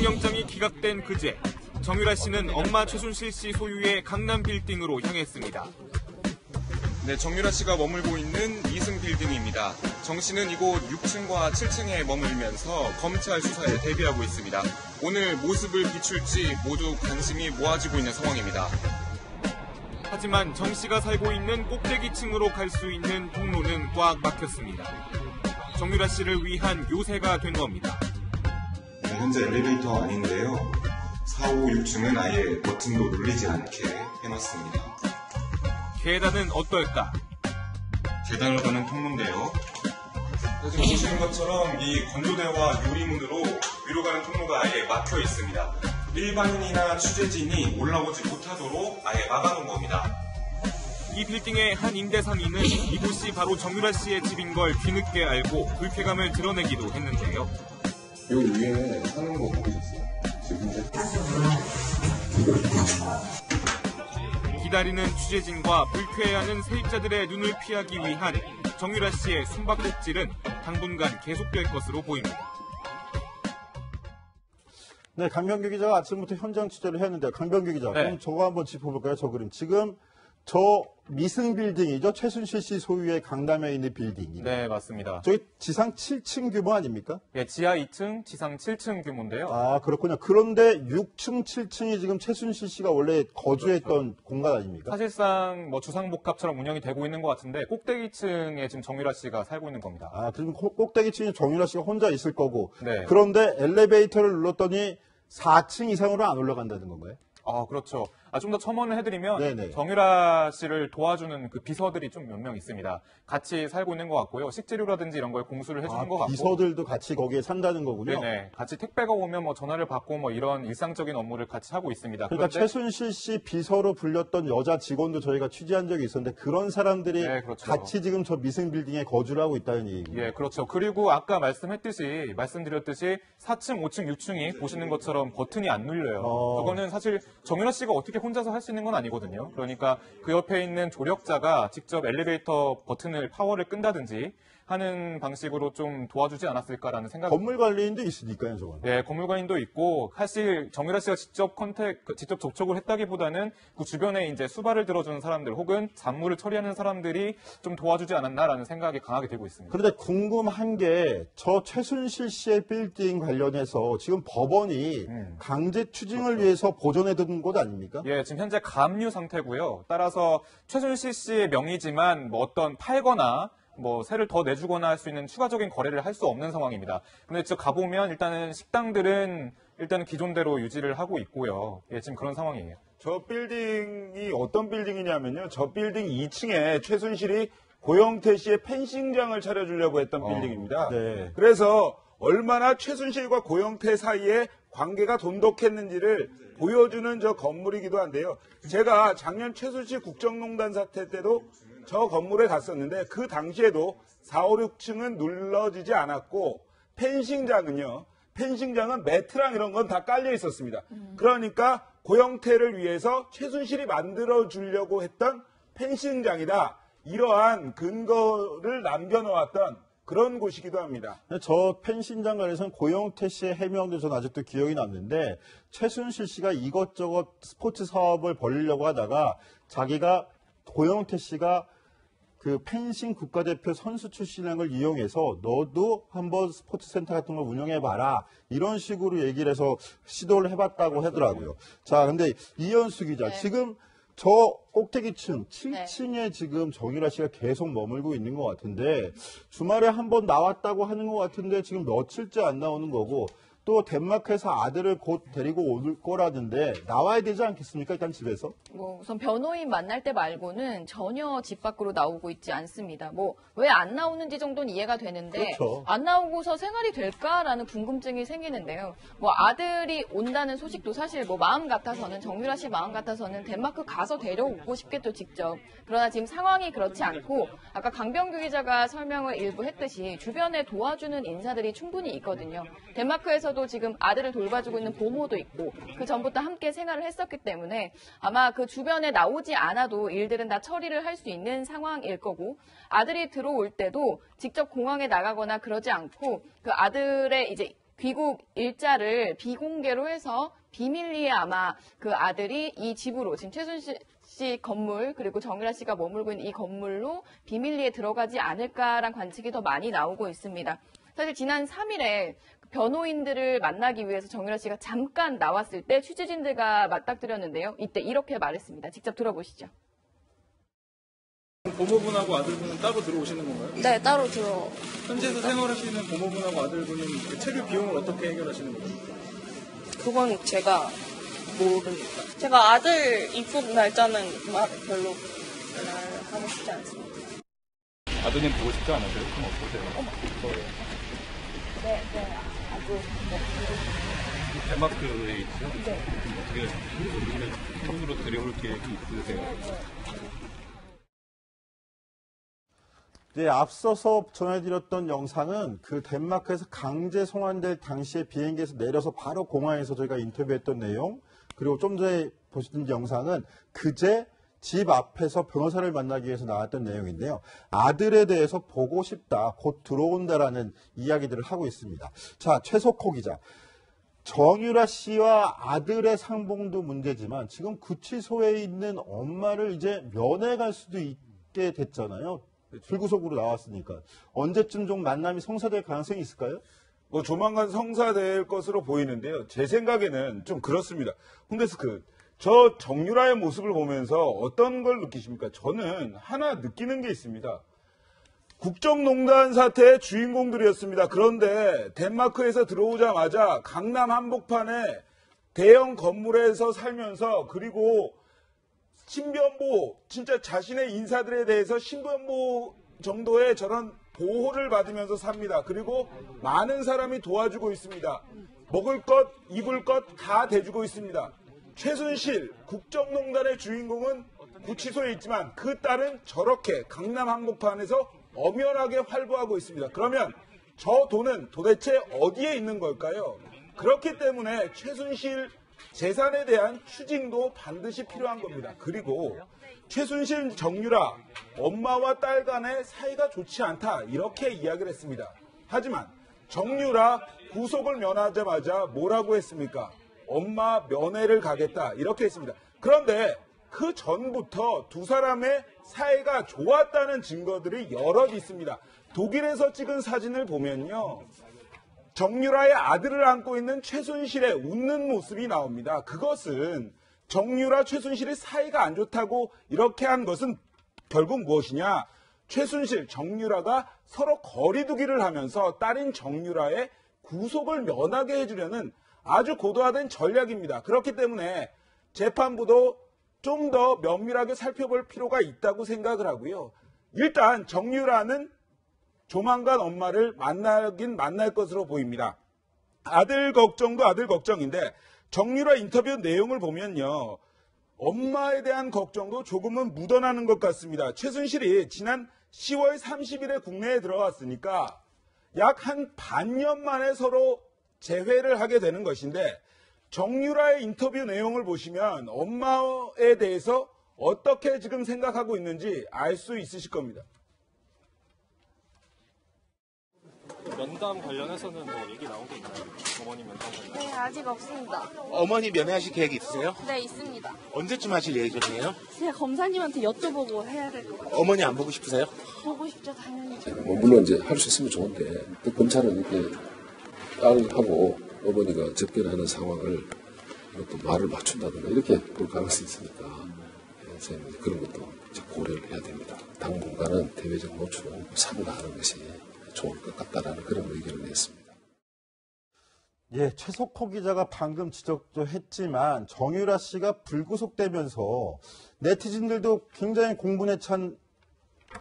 구속영장이 기각된 그제 정유라 씨는 엄마 최순실 씨 소유의 강남 빌딩으로 향했습니다. 네, 정유라 씨가 머물고 있는 2층 빌딩입니다. 정 씨는 이곳 6층과 7층에 머물면서 검찰 수사에 대비하고 있습니다. 오늘 모습을 비출지 모두 관심이 모아지고 있는 상황입니다. 하지만 정 씨가 살고 있는 꼭대기층으로 갈 수 있는 통로는 꽉 막혔습니다. 정유라 씨를 위한 요새가 된 겁니다. 네, 현재 엘리베이터 아닌데요. 4, 5, 6층은 아예 버튼도 눌리지 않게 해놨습니다. 계단은 어떨까? 계단으로 가는 통로인데요. 지금 보시는 것처럼 이 건조대와 유리문으로 위로 가는 통로가 아예 막혀 있습니다. 일반인이나 취재진이 올라오지 못하도록 아예 막아놓은 겁니다. 이 빌딩의 한 임대상인은 이곳이 바로 정유라 씨의 집인 걸 뒤늦게 알고 불쾌감을 드러내기도 했는데요. 여기 위에 사는 거 보셨어요? 지금 기다리는 취재진과 불쾌해하는 세입자들의 눈을 피하기 위한 정유라 씨의 숨바꼭질은 당분간 계속될 것으로 보입니다. 네, 강병규 기자가 아침부터 현장 취재를 했는데, 강병규 기자, 네. 그럼 저거 한번 짚어볼까요? 저 그림. 지금 저 미승 빌딩이죠? 최순실 씨 소유의 강남에 있는 빌딩입니다. 네, 맞습니다. 저기 지상 7층 규모 아닙니까? 예, 지하 2층, 지상 7층 규모인데요. 아, 그렇군요. 그런데 6층, 7층이 지금 최순실 씨가 원래 거주했던 공간 아닙니까? 사실상 뭐 주상복합처럼 운영이 되고 있는 것 같은데 꼭대기층에 지금 정유라 씨가 살고 있는 겁니다. 아, 그럼 꼭대기층에 정유라 씨가 혼자 있을 거고. 네. 그런데 엘리베이터를 눌렀더니 4층 이상으로 안 올라간다는 건가요? 아, 그렇죠. 좀 더 첨언을 해드리면 네네. 정유라 씨를 도와주는 그 비서들이 좀 몇 명 있습니다. 같이 살고 있는 것 같고요. 식재료라든지 이런 걸 공수를 해주는 것 같고. 비서들도 같이 거기에 산다는 거군요. 네네. 같이 택배가 오면 뭐 전화를 받고 뭐 이런 일상적인 업무를 같이 하고 있습니다. 그러니까 그런데 최순실 씨 비서로 불렸던 여자 직원도 저희가 취재한 적이 있었는데 그런 사람들이 네, 그렇죠. 같이 지금 저 미승 빌딩에 거주를 하고 있다는 얘기군요. 예, 그렇죠. 그리고 아까 말씀드렸듯이 4층, 5층, 6층이 보시는 것처럼 버튼이 안 눌려요. 그거는 사실 정유라 씨가 어떻게 혼자서 할 수 있는 건 아니거든요. 그러니까 그 옆에 있는 조력자가 직접 엘리베이터 버튼을 파워를 끈다든지 하는 방식으로 좀 도와주지 않았을까라는 생각이. 건물 관리인도 있으니까요, 저건. 네, 건물관인도 있고 사실 정유라 씨가 직접 접촉을 했다기보다는 그 주변에 이제 수발을 들어주는 사람들 혹은 잡무를 처리하는 사람들이 좀 도와주지 않았나라는 생각이 강하게 들고 있습니다. 그런데 궁금한 게 저 최순실 씨의 빌딩 관련해서 지금 법원이 강제 추징을 위해서 보존해둔 곳 아닙니까? 예, 지금 현재 감유 상태고요. 따라서 최순실 씨의 명의지만 뭐 어떤 팔거나 뭐 세를 더 내주거나 할 수 있는 추가적인 거래를 할 수 없는 상황입니다. 근데 지금 가보면 일단은 식당들은 일단은 기존대로 유지를 하고 있고요. 예, 지금 그런 상황이에요. 저 빌딩이 어떤 빌딩이냐면요. 저 빌딩 2층에 최순실이 고영태 씨의 펜싱장을 차려주려고 했던 빌딩입니다. 네. 그래서 얼마나 최순실과 고영태 사이에 관계가 돈독했는지를 보여주는 저 건물이기도 한데요. 제가 작년 최순실 국정농단 사태 때도 저 건물에 갔었는데 그 당시에도 4, 5, 6층은 눌러지지 않았고 펜싱장은 매트랑 이런 건 다 깔려 있었습니다. 그러니까 고영태를 위해서 최순실이 만들어주려고 했던 펜싱장이다. 이러한 근거를 남겨놓았던 그런 곳이기도 합니다. 저 펜싱장 관련해서는 고영태 씨의 해명도 전 아직도 기억이 남는데 최순실 씨가 이것저것 스포츠 사업을 벌이려고 하다가 자기가 고영태 씨가 그 펜싱 국가대표 선수 출신인 걸 이용해서 너도 한번 스포츠 센터 같은 걸 운영해봐라. 이런 식으로 얘기를 해서 시도를 해봤다고 하더라고요. 자, 근데 이현수 기자, 네. 지금 저 꼭대기층 7층에 지금 정유라 씨가 계속 머물고 있는 것 같은데 주말에 한번 나왔다고 하는 것 같은데 지금 며칠째 안 나오는 거고 또 덴마크에서 아들을 곧 데리고 올 거라는데 나와야 되지 않겠습니까? 일단 집에서. 뭐 우선 변호인 만날 때 말고는 전혀 집 밖으로 나오고 있지 않습니다. 뭐 왜 안 나오는지 정도는 이해가 되는데 그렇죠. 안 나오고서 생활이 될까라는 궁금증이 생기는데요. 뭐 아들이 온다는 소식도 사실 뭐 마음 같아서는 정유라 씨 마음 같아서는 덴마크 가서 데려오고 싶겠죠, 직접. 그러나 지금 상황이 그렇지 않고 아까 강병규 기자가 설명을 일부 했듯이 주변에 도와주는 인사들이 충분히 있거든요. 덴마크에서도 지금 아들을 돌봐주고 있는 보모도 있고 그 전부터 함께 생활을 했었기 때문에 아마 그 주변에 나오지 않아도 일들은 다 처리를 할 수 있는 상황일 거고 아들이 들어올 때도 직접 공항에 나가거나 그러지 않고 그 아들의 이제 귀국 일자를 비공개로 해서 비밀리에 아마 그 아들이 이 집으로 지금 최순실 씨 건물 그리고 정유라 씨가 머물고 있는 이 건물로 비밀리에 들어가지 않을까란 관측이 더 많이 나오고 있습니다. 사실 지난 3일에 변호인들을 만나기 위해서 정유라 씨가 잠깐 나왔을 때 취재진들과 맞닥뜨렸는데요. 이때 이렇게 말했습니다. 직접 들어보시죠. 고모분하고 아들분은 따로 들어오시는 건가요? 네, 따로 들어. 현지에서 생활하시는 고모분하고 아들분은 그 체류 비용을 어떻게 해결하시는 거예요? 그건 제가 모르니까. 제가 아들 입국 날짜는 별로 하고 싶지 않습니다. 아드님 보고 싶지 않으세요? 그럼 어떠세요? 네, 아주 덴마크에 있어요? 네. 어떻게 손으로 들여올 계획이 있으세요? 이제 앞서서 전해드렸던 영상은 그 덴마크에서 강제 송환될 당시에 비행기에서 내려서 바로 공항에서 저희가 인터뷰했던 내용, 그리고 좀 전에 보시던 영상은 그제 집 앞에서 변호사를 만나기 위해서 나왔던 내용인데요. 아들에 대해서 보고 싶다, 곧 들어온다라는 이야기들을 하고 있습니다. 자, 최석호 기자. 정유라 씨와 아들의 상봉도 문제지만 지금 구치소에 있는 엄마를 이제 면회 갈 수도 있게 됐잖아요. 불구속으로 나왔으니까. 언제쯤 좀 만남이 성사될 가능성이 있을까요? 뭐 조만간 성사될 것으로 보이는데요. 제 생각에는 좀 그렇습니다. 홍데스크, 저 정유라의 모습을 보면서 어떤 걸 느끼십니까? 저는 하나 느끼는 게 있습니다. 국정농단 사태의 주인공들이었습니다. 그런데 덴마크에서 들어오자마자 강남 한복판에 대형 건물에서 살면서, 그리고 신변보, 진짜 자신의 인사들에 대해서 신변보 정도의 저런 보호를 받으면서 삽니다. 그리고 많은 사람이 도와주고 있습니다. 먹을 것, 입을 것 다 대주고 있습니다. 최순실 국정농단의 주인공은 구치소에 있지만 그 딸은 저렇게 강남 한복판에서 엄연하게 활보하고 있습니다. 그러면 저 돈은 도대체 어디에 있는 걸까요? 그렇기 때문에 최순실 재산에 대한 추징도 반드시 필요한 겁니다. 그리고 최순실, 정유라, 엄마와 딸 간의 사이가 좋지 않다, 이렇게 이야기를 했습니다. 하지만 정유라 구속을 면하자마자 뭐라고 했습니까? 엄마 면회를 가겠다, 이렇게 했습니다. 그런데 그 전부터 두 사람의 사이가 좋았다는 증거들이 여럿 있습니다. 독일에서 찍은 사진을 보면요, 정유라의 아들을 안고 있는 최순실의 웃는 모습이 나옵니다. 그것은 정유라, 최순실의 사이가 안 좋다고 이렇게 한 것은 결국 무엇이냐? 최순실, 정유라가 서로 거리두기를 하면서 딸인 정유라의 구속을 면하게 해주려는 아주 고도화된 전략입니다. 그렇기 때문에 재판부도 좀 더 면밀하게 살펴볼 필요가 있다고 생각을 하고요. 일단 정유라는 조만간 엄마를 만나긴 만날 것으로 보입니다. 아들 걱정도 아들 걱정인데 정유라 인터뷰 내용을 보면요, 엄마에 대한 걱정도 조금은 묻어나는 것 같습니다. 최순실이 지난 10월 30일에 국내에 들어왔으니까 약 한 반년 만에 서로 재회를 하게 되는 것인데, 정유라의 인터뷰 내용을 보시면 엄마에 대해서 어떻게 지금 생각하고 있는지 알 수 있으실 겁니다. 면담 관련해서는 뭐 얘기 나온 게 있나요? 어머니 면담 관련. 네, 아직 없습니다. 어머니 면회하실 계획이 있으세요? 네, 있습니다. 언제쯤 하실 예정이에요? 제가 검사님한테 여쭤보고 해야 될 것 같아요. 어머니 안 보고 싶으세요? 보고 싶죠, 당연히. 뭐 물론 이제 할 수 있으면 좋은데, 또 검찰은 이렇게 딸하고 어머니가 접견하는 상황을 또 말을 맞춘다든가 이렇게 볼 가능성이 있으니까 선생님 그런 것도 고려를 해야 됩니다. 당분간은 대외적 노출은 삼가하는 것이 좋을 것 같다라는 그런 의견을 냈습니다. 예, 최석호 기자가 방금 지적도 했지만 정유라 씨가 불구속되면서 네티즌들도 굉장히 공분에 찬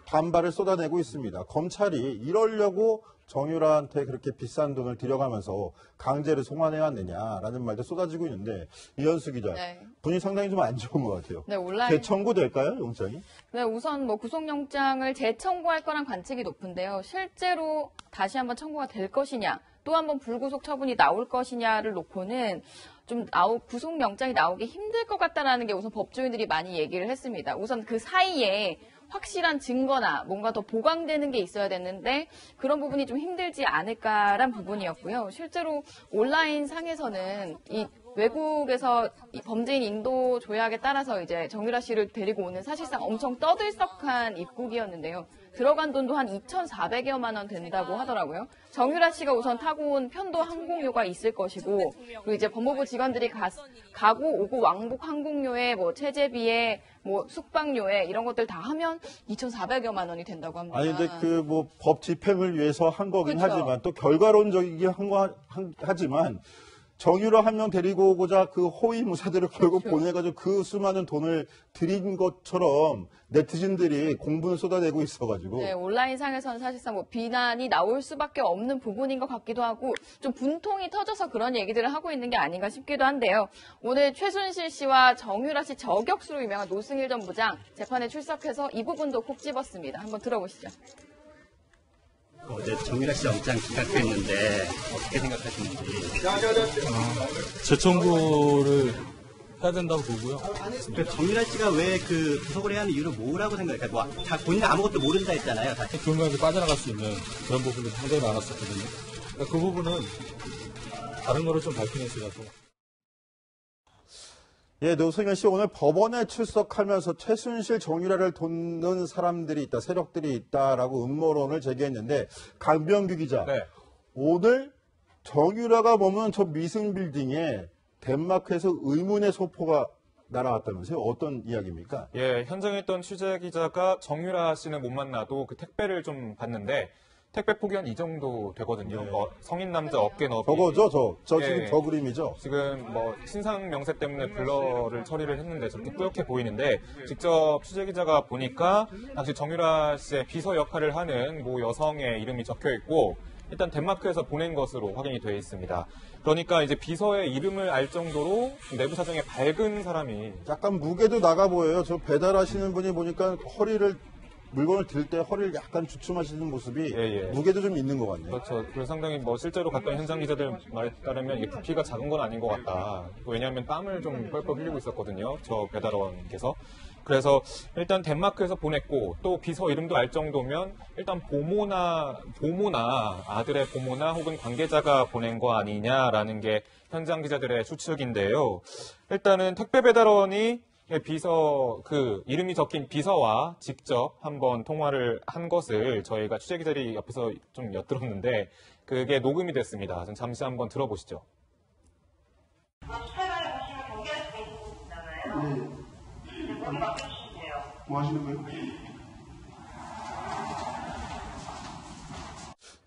반발을 쏟아내고 있습니다. 검찰이 이러려고 정유라한테 그렇게 비싼 돈을 들여가면서 강제로 송환해왔느냐라는 말도 쏟아지고 있는데, 이현수 기자, 네. 분이 상당히 좀 안 좋은 것 같아요. 네, 온라인. 재청구될까요, 영장이? 네, 우선 뭐 구속영장을 재청구할 거란 관측이 높은데요. 실제로 다시 한번 청구가 될 것이냐, 또 한번 불구속 처분이 나올 것이냐를 놓고는 좀 구속영장이 나오기 힘들 것 같다라는 게 우선 법조인들이 많이 얘기를 했습니다. 우선 그 사이에 확실한 증거나 뭔가 더 보강되는 게 있어야 되는데 그런 부분이 좀 힘들지 않을까란 부분이었고요. 실제로 온라인 상에서는 이 외국에서 이 범죄인 인도 조약에 따라서 이제 정유라 씨를 데리고 오는 사실상 엄청 떠들썩한 입국이었는데요. 들어간 돈도 한 2,400여만 원 된다고 하더라고요. 정유라 씨가 우선 타고 온 편도 항공료가 있을 것이고, 그리고 이제 법무부 직원들이 가고 오고 왕복 항공료에 뭐 체재비에 뭐 숙박료에 이런 것들 다 하면 2,400여만 원이 된다고 합니다. 아니, 근데 그 뭐 법 집행을 위해서 한 거긴 그쵸. 하지만 또 결과론적이긴 하지만 정유라 한 명 데리고 오고자 그 호위 무사들을 결국 보내가지고 그 수많은 돈을 들인 것처럼 네티즌들이 공분을 쏟아내고 있어가지고. 네, 온라인 상에서는 사실상 뭐 비난이 나올 수밖에 없는 부분인 것 같기도 하고 좀 분통이 터져서 그런 얘기들을 하고 있는 게 아닌가 싶기도 한데요. 오늘 최순실 씨와 정유라 씨 저격수로 유명한 노승일 전 부장 재판에 출석해서 이 부분도 콕 집었습니다. 한번 들어보시죠. 어제 정유라 씨 영장 기각됐는데 어떻게 생각하시는지. 재청구를 해야 된다고 보고요. 정유라 씨가 왜 그 구속을 해야 하는 이유를 뭐라고 생각해요? 뭐, 다 본인은 아무것도 모른다 했잖아요. 불명하게 빠져나갈 수 있는 그런 부분들이 상당히 많았었거든요. 그러니까 그 부분은 다른 거로 좀 밝히는 시라서. 예, 노승일 씨 오늘 법원에 출석하면서 최순실 정유라를 돕는 사람들이 있다, 세력들이 있다라고 음모론을 제기했는데 강병규 기자, 네. 오늘 정유라가 머무는 저 미승 빌딩에 덴마크에서 의문의 소포가 날아왔다면서요? 어떤 이야기입니까? 예, 현장에 있던 취재 기자가 정유라 씨는 못 만나도 그 택배를 좀 봤는데 택배 폭이 한 이 정도 되거든요. 뭐 성인 남자 어깨 너비. 저거죠, 저 예, 지금 저 그림이죠. 지금 뭐 신상 명세 때문에 블러를 처리를 했는데 저렇게 뿌옇게 보이는데 직접 취재 기자가 보니까 당시 정유라 씨의 비서 역할을 하는 모 여성의 이름이 적혀 있고 일단 덴마크에서 보낸 것으로 확인이 되어 있습니다. 그러니까 이제 비서의 이름을 알 정도로 내부 사정에 밝은 사람이 약간 무게도 나가 보여요. 저 배달하시는 분이 보니까 물건을 들 때 허리를 약간 주춤하시는 모습이 무게도 좀 있는 것 같네요. 그렇죠. 그래서 상당히 뭐 실제로 갔던 현장 기자들 말에 따르면 이게 부피가 작은 건 아닌 것 같다. 왜냐하면 땀을 좀 뻘뻘 흘리고 있었거든요. 저 배달원께서. 그래서 일단 덴마크에서 보냈고 또 비서 이름도 알 정도면 일단 보모나 아들의 보모나 혹은 관계자가 보낸 거 아니냐라는 게 현장 기자들의 추측인데요. 일단은 택배 배달원이 비서 그 이름이 적힌 비서와 직접 한번 통화를 한 것을 저희가 취재 기자들이 옆에서 좀 엿들었는데 그게 녹음이 됐습니다. 잠시 한번 들어보시죠. 뭐 하시는 거예요?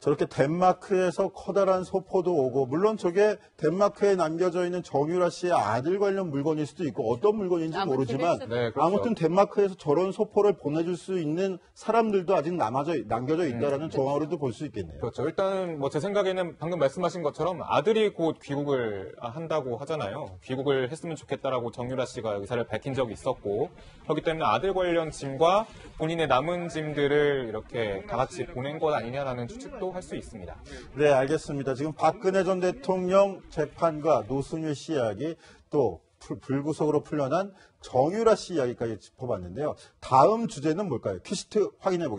저렇게 덴마크에서 커다란 소포도 오고, 물론 저게 덴마크에 남겨져 있는 정유라 씨의 아들 관련 물건일 수도 있고 어떤 물건인지 모르지만 네, 그렇죠. 아무튼 덴마크에서 저런 소포를 보내줄 수 있는 사람들도 아직 남겨져 있다라는 정황으로도 볼 수 있겠네요. 그렇죠. 일단 뭐 제 생각에는 방금 말씀하신 것처럼 아들이 곧 귀국을 한다고 하잖아요. 귀국을 했으면 좋겠다라고 정유라 씨가 의사를 밝힌 적이 있었고 그렇기 때문에 아들 관련 짐과 본인의 남은 짐들을 이렇게 다 같이 보낸 것 아니냐라는 추측도 할 수 있습니다. 네, 알겠습니다. 지금 박근혜 전 대통령 재판과 노승일 씨 이야기 또 불구속으로 풀려난 정유라 씨 이야기까지 짚어봤는데요. 다음 주제는 뭘까요? 퀴즈트 확인해 보겠습니다.